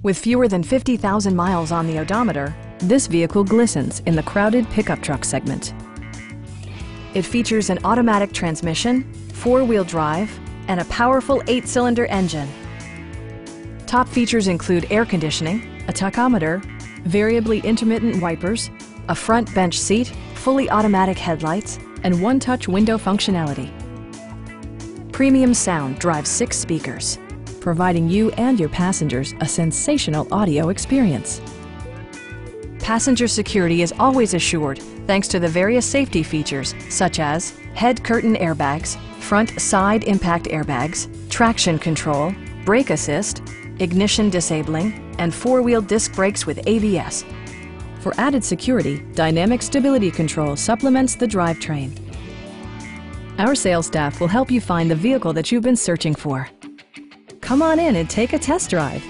With fewer than 50,000 miles on the odometer, this vehicle glistens in the crowded pickup truck segment. It features an automatic transmission, four-wheel drive, and a powerful 8-cylinder engine. Top features include air conditioning, a tachometer, variably intermittent wipers, a front bench seat, fully automatic headlights, and one-touch window functionality. Premium sound drives 6 speakers, providing you and your passengers a sensational audio experience. Passenger security is always assured thanks to the various safety features such as head curtain airbags, front side impact airbags, traction control, brake assist, ignition disabling, and 4-wheel disc brakes with ABS. For added security, dynamic stability control supplements the drivetrain. Our sales staff will help you find the vehicle that you've been searching for. Come on in and take a test drive.